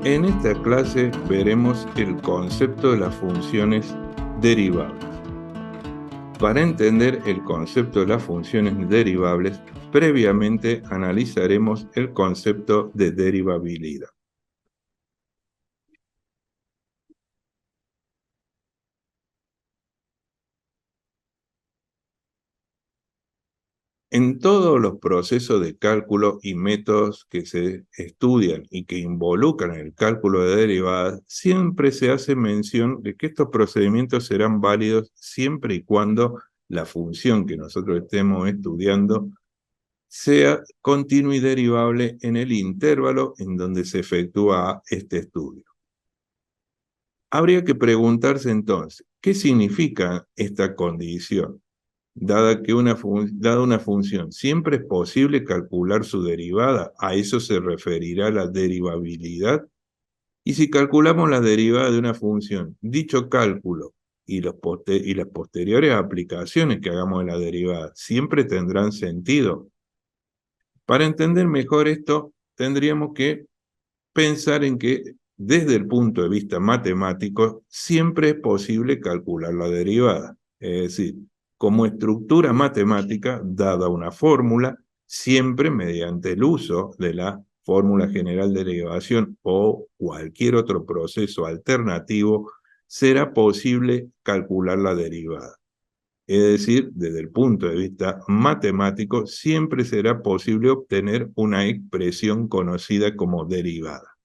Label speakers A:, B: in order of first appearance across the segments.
A: En esta clase veremos el concepto de las funciones derivables. Para entender el concepto de las funciones derivables, previamente analizaremos el concepto de derivabilidad. En todos los procesos de cálculo y métodos que se estudian y que involucran el cálculo de derivadas, siempre se hace mención de que estos procedimientos serán válidos siempre y cuando la función que nosotros estemos estudiando sea continua y derivable en el intervalo en donde se efectúa este estudio. Habría que preguntarse entonces, ¿qué significa esta condición? Dada una función, ¿siempre es posible calcular su derivada? ¿A eso se referirá la derivabilidad? Y si calculamos la derivada de una función, dicho cálculo y las posteriores aplicaciones que hagamos de la derivada, ¿siempre tendrán sentido? Para entender mejor esto, tendríamos que pensar en que desde el punto de vista matemático siempre es posible calcular la derivada. Es decir, como estructura matemática, dada una fórmula, siempre mediante el uso de la fórmula general de derivación o cualquier otro proceso alternativo, será posible calcular la derivada. Es decir, desde el punto de vista matemático, siempre será posible obtener una expresión conocida como derivada.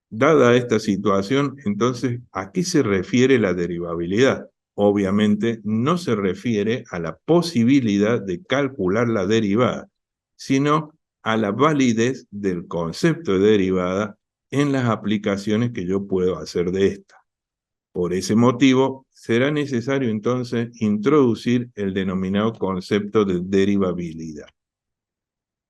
A: Dada esta situación, entonces, ¿a qué se refiere la derivabilidad? Obviamente no se refiere a la posibilidad de calcular la derivada, sino a la validez del concepto de derivada en las aplicaciones que yo puedo hacer de esta. Por ese motivo, será necesario entonces introducir el denominado concepto de derivabilidad.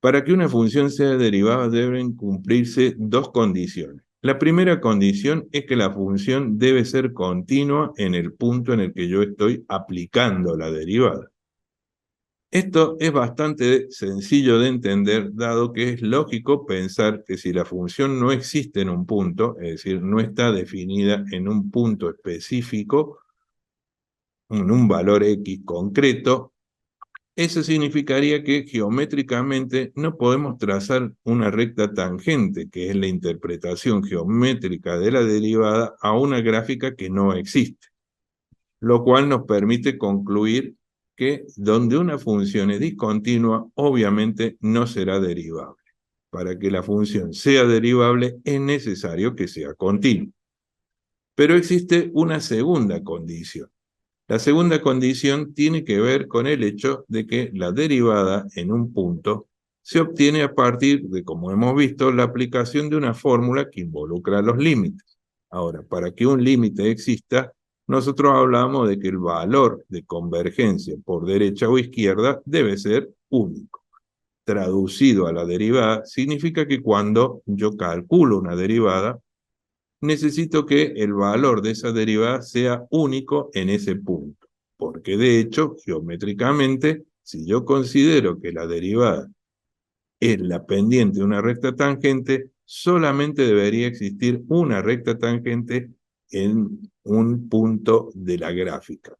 A: Para que una función sea derivada deben cumplirse dos condiciones. La primera condición es que la función debe ser continua en el punto en el que yo estoy aplicando la derivada. Esto es bastante sencillo de entender, dado que es lógico pensar que si la función no existe en un punto, es decir, no está definida en un punto específico, en un valor X concreto, eso significaría que geométricamente no podemos trazar una recta tangente, que es la interpretación geométrica de la derivada, a una gráfica que no existe, lo cual nos permite concluir que donde una función es discontinua, obviamente no será derivable. Para que la función sea derivable es necesario que sea continua. Pero existe una segunda condición. La segunda condición tiene que ver con el hecho de que la derivada en un punto se obtiene a partir de, como hemos visto, la aplicación de una fórmula que involucra los límites. Ahora, para que un límite exista, nosotros hablamos de que el valor de convergencia por derecha o izquierda debe ser único. Traducido a la derivada, significa que cuando yo calculo una derivada, necesito que el valor de esa derivada sea único en ese punto. Porque de hecho, geométricamente, si yo considero que la derivada es la pendiente de una recta tangente, solamente debería existir una recta tangente en un punto de la gráfica.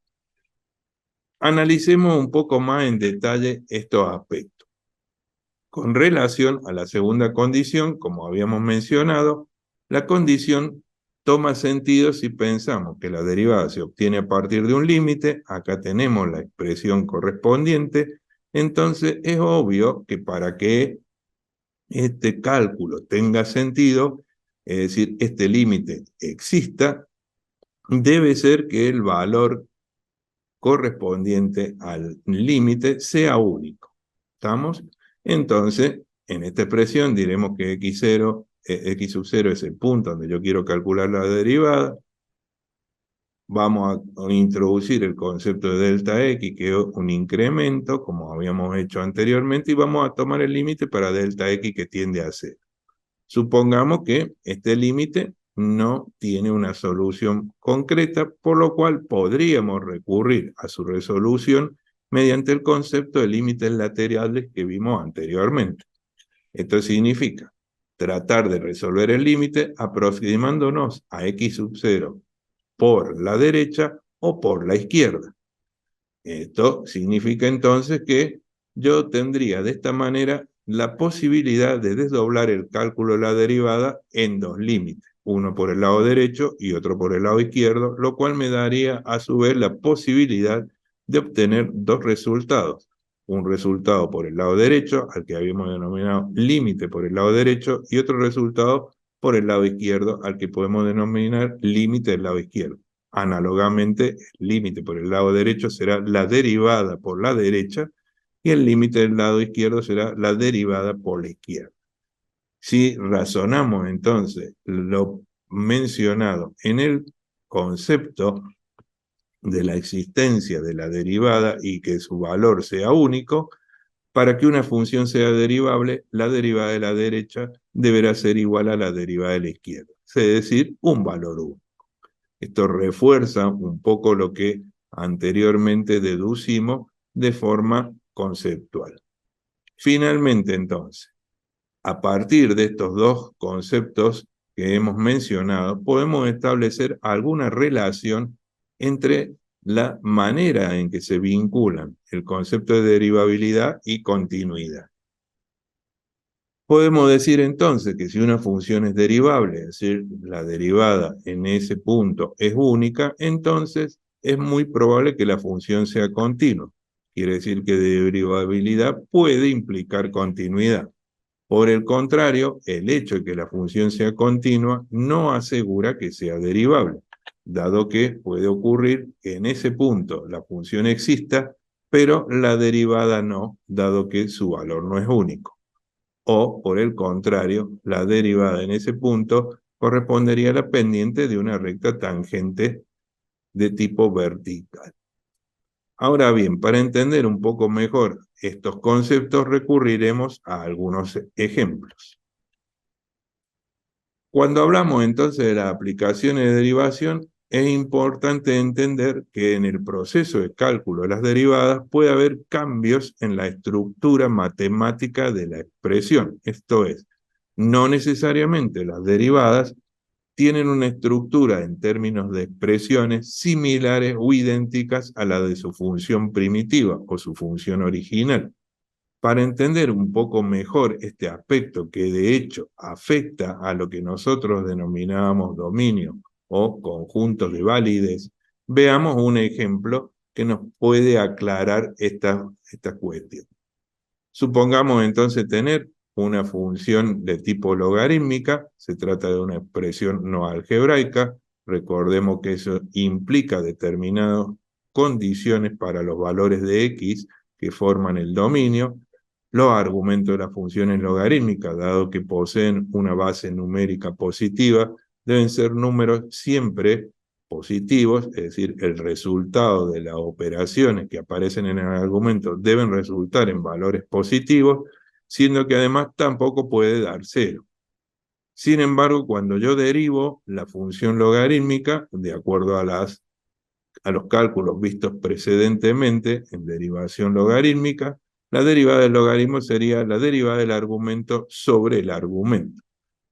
A: Analicemos un poco más en detalle estos aspectos. Con relación a la segunda condición, como habíamos mencionado, la condición toma sentido si pensamos que la derivada se obtiene a partir de un límite, acá tenemos la expresión correspondiente, entonces es obvio que para que este cálculo tenga sentido, es decir, este límite exista, debe ser que el valor correspondiente al límite sea único. ¿Estamos? Entonces, en esta expresión diremos que x0, x sub 0 es el punto donde yo quiero calcular la derivada. Vamos a introducir el concepto de delta x, que es un incremento, como habíamos hecho anteriormente, y vamos a tomar el límite para delta x que tiende a 0. Supongamos que este límite no tiene una solución concreta, por lo cual podríamos recurrir a su resolución mediante el concepto de límites laterales que vimos anteriormente. Esto significa tratar de resolver el límite aproximándonos a x sub 0 por la derecha o por la izquierda. Esto significa entonces que yo tendría de esta manera la posibilidad de desdoblar el cálculo de la derivada en dos límites, uno por el lado derecho y otro por el lado izquierdo, lo cual me daría a su vez la posibilidad de obtener dos resultados. Un resultado por el lado derecho, al que habíamos denominado límite por el lado derecho, y otro resultado por el lado izquierdo, al que podemos denominar límite del lado izquierdo. Análogamente, el límite por el lado derecho será la derivada por la derecha y el límite del lado izquierdo será la derivada por la izquierda. Si razonamos entonces lo mencionado en el concepto de la existencia de la derivada y que su valor sea único, para que una función sea derivable, la derivada de la derecha deberá ser igual a la derivada de la izquierda, es decir, un valor único. Esto refuerza un poco lo que anteriormente deducimos de forma conceptual. Finalmente, entonces, a partir de estos dos conceptos que hemos mencionado, podemos establecer alguna relación entre la manera en que se vinculan el concepto de derivabilidad y continuidad. Podemos decir entonces que si una función es derivable, es decir, la derivada en ese punto es única, entonces es muy probable que la función sea continua. Quiere decir que derivabilidad puede implicar continuidad. Por el contrario, el hecho de que la función sea continua no asegura que sea derivable, dado que puede ocurrir que en ese punto la función exista, pero la derivada no, dado que su valor no es único. O, por el contrario, la derivada en ese punto correspondería a la pendiente de una recta tangente de tipo vertical. Ahora bien, para entender un poco mejor estos conceptos, recurriremos a algunos ejemplos. Cuando hablamos entonces de las aplicaciones de derivación, es importante entender que en el proceso de cálculo de las derivadas puede haber cambios en la estructura matemática de la expresión. Esto es, no necesariamente las derivadas tienen una estructura en términos de expresiones similares o idénticas a la de su función primitiva o su función original. Para entender un poco mejor este aspecto que de hecho afecta a lo que nosotros denominábamos dominio o conjuntos de validez, veamos un ejemplo que nos puede aclarar esta cuestión. Supongamos entonces tener una función de tipo logarítmica, se trata de una expresión no algebraica, recordemos que eso implica determinadas condiciones para los valores de x que forman el dominio. Los argumentos de las funciones logarítmicas, dado que poseen una base numérica positiva, deben ser números siempre positivos, es decir, el resultado de las operaciones que aparecen en el argumento deben resultar en valores positivos, siendo que además tampoco puede dar cero. Sin embargo, cuando yo derivo la función logarítmica, de acuerdo a los cálculos vistos precedentemente en derivación logarítmica, la derivada del logaritmo sería la derivada del argumento sobre el argumento.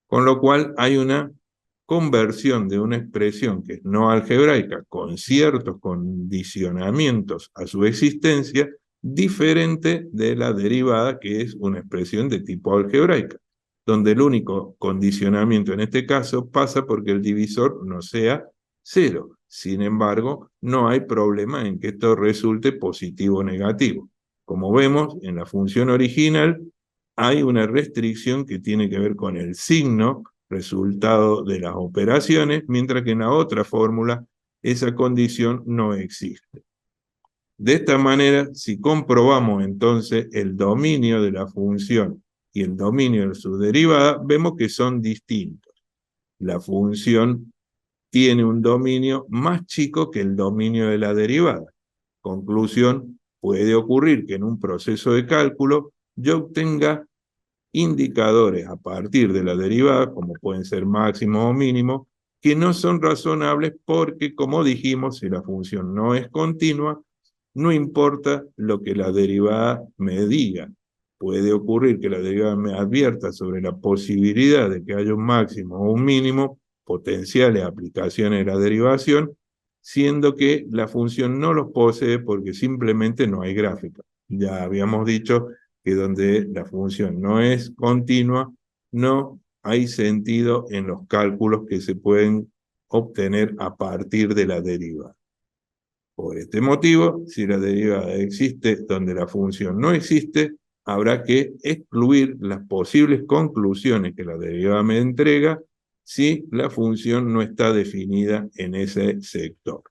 A: Con lo cual hay una conversión de una expresión que es no algebraica con ciertos condicionamientos a su existencia diferente de la derivada que es una expresión de tipo algebraica, donde el único condicionamiento en este caso pasa porque el divisor no sea cero. Sin embargo, no hay problema en que esto resulte positivo o negativo. Como vemos, en la función original hay una restricción que tiene que ver con el signo resultado de las operaciones, mientras que en la otra fórmula esa condición no existe. De esta manera, si comprobamos entonces el dominio de la función y el dominio de su derivada, vemos que son distintos. La función tiene un dominio más chico que el dominio de la derivada. Conclusión, puede ocurrir que en un proceso de cálculo yo obtenga indicadores a partir de la derivada, como pueden ser máximos o mínimos, que no son razonables porque, como dijimos, si la función no es continua, no importa lo que la derivada me diga, puede ocurrir que la derivada me advierta sobre la posibilidad de que haya un máximo o un mínimo, potenciales aplicaciones de la derivación, siendo que la función no los posee porque simplemente no hay gráfica. Ya habíamos dicho que donde la función no es continua, no hay sentido en los cálculos que se pueden obtener a partir de la derivada. Por este motivo, si la derivada existe donde la función no existe, habrá que excluir las posibles conclusiones que la derivada me entrega si la función no está definida en ese sector.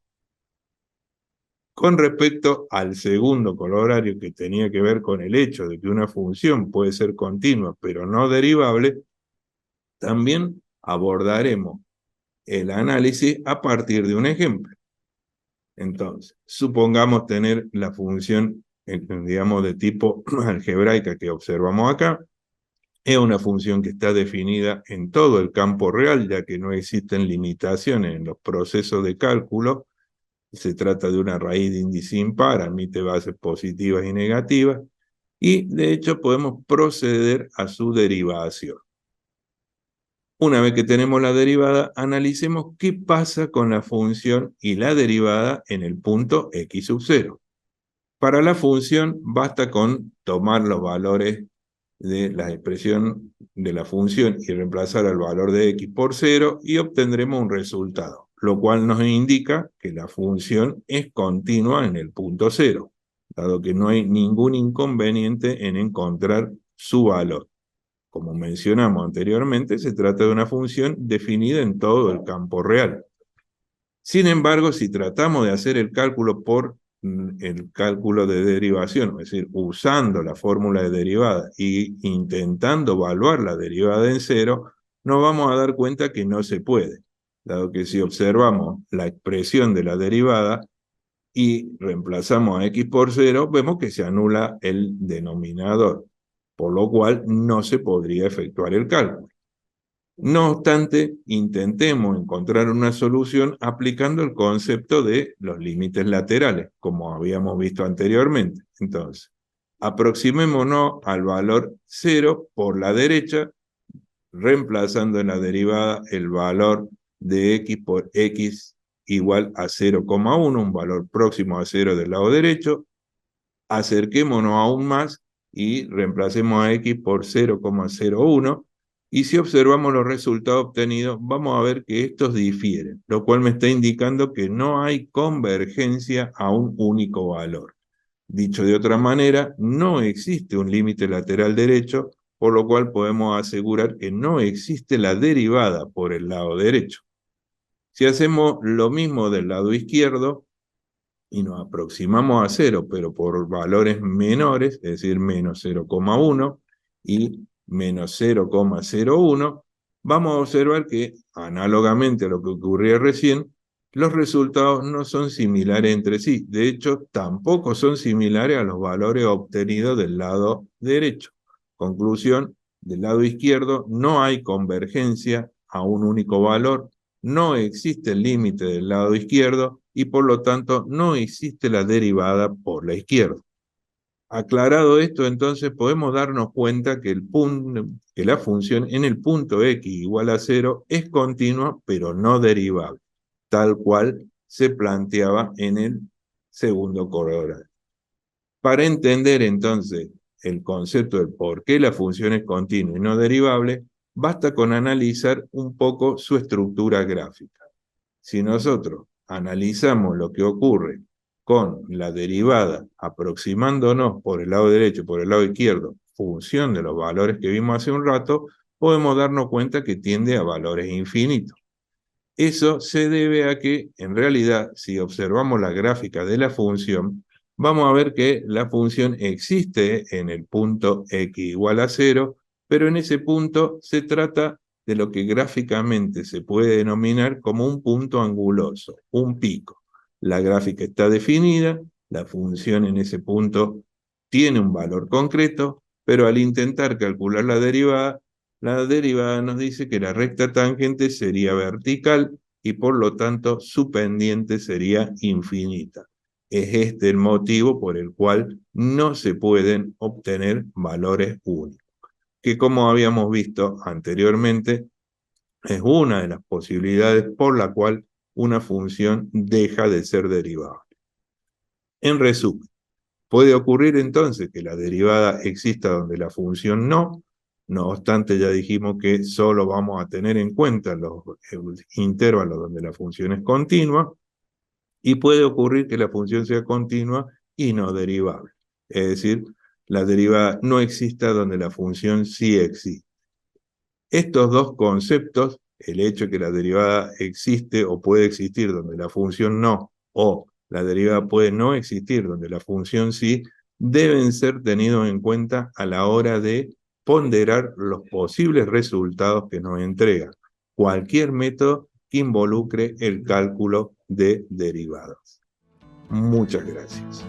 A: Con respecto al segundo colorario que tenía que ver con el hecho de que una función puede ser continua pero no derivable, también abordaremos el análisis a partir de un ejemplo. Entonces, supongamos tener la función, digamos, de tipo algebraica que observamos acá. Es una función que está definida en todo el campo real, ya que no existen limitaciones en los procesos de cálculo. Se trata de una raíz de índice impar, admite bases positivas y negativas, y de hecho podemos proceder a su derivación. Una vez que tenemos la derivada, analicemos qué pasa con la función y la derivada en el punto x sub 0. Para la función basta con tomar los valores de la expresión de la función y reemplazar el valor de x por 0 y obtendremos un resultado, lo cual nos indica que la función es continua en el punto 0, dado que no hay ningún inconveniente en encontrar su valor. Como mencionamos anteriormente, se trata de una función definida en todo el campo real. Sin embargo, si tratamos de hacer el cálculo por el cálculo de derivación, es decir, usando la fórmula de derivada e intentando evaluar la derivada en cero, nos vamos a dar cuenta que no se puede, dado que si observamos la expresión de la derivada y reemplazamos a x por 0, vemos que se anula el denominador, por lo cual no se podría efectuar el cálculo. No obstante, intentemos encontrar una solución aplicando el concepto de los límites laterales, como habíamos visto anteriormente. Entonces, aproximémonos al valor 0 por la derecha, reemplazando en la derivada el valor de x por x igual a 0,1, un valor próximo a 0 del lado derecho. Acerquémonos aún más y reemplacemos a x por 0,01. Y si observamos los resultados obtenidos, vamos a ver que estos difieren, lo cual me está indicando que no hay convergencia a un único valor. Dicho de otra manera, no existe un límite lateral derecho, por lo cual podemos asegurar que no existe la derivada por el lado derecho. Si hacemos lo mismo del lado izquierdo, y nos aproximamos a 0, pero por valores menores, es decir, menos 0,1 y menos 0,01, vamos a observar que, análogamente a lo que ocurría recién, los resultados no son similares entre sí. De hecho, tampoco son similares a los valores obtenidos del lado derecho. Conclusión, del lado izquierdo no hay convergencia a un único valor, no existe el límite del lado izquierdo y por lo tanto no existe la derivada por la izquierda. Aclarado esto, entonces podemos darnos cuenta que, que la función en el punto x igual a 0 es continua pero no derivable, tal cual se planteaba en el segundo colorario. Para entender entonces el concepto de por qué la función es continua y no derivable, basta con analizar un poco su estructura gráfica. Si nosotros analizamos lo que ocurre con la derivada aproximándonos por el lado derecho y por el lado izquierdo, función de los valores que vimos hace un rato, podemos darnos cuenta que tiende a valores infinitos. Eso se debe a que, en realidad, si observamos la gráfica de la función, vamos a ver que la función existe en el punto x igual a 0, pero en ese punto se trata de lo que gráficamente se puede denominar como un punto anguloso, un pico. La gráfica está definida, la función en ese punto tiene un valor concreto, pero al intentar calcular la derivada nos dice que la recta tangente sería vertical y por lo tanto su pendiente sería infinita. Es este el motivo por el cual no se pueden obtener valores únicos, que como habíamos visto anteriormente, es una de las posibilidades por la cual una función deja de ser derivable. En resumen, puede ocurrir entonces que la derivada exista donde la función no. No obstante, ya dijimos que solo vamos a tener en cuenta los intervalos donde la función es continua, y puede ocurrir que la función sea continua y no derivable. Es decir, la derivada no exista donde la función sí existe. Estos dos conceptos, el hecho de que la derivada existe o puede existir donde la función no, o la derivada puede no existir donde la función sí, deben ser tenidos en cuenta a la hora de ponderar los posibles resultados que nos entrega cualquier método que involucre el cálculo de derivadas. Muchas gracias.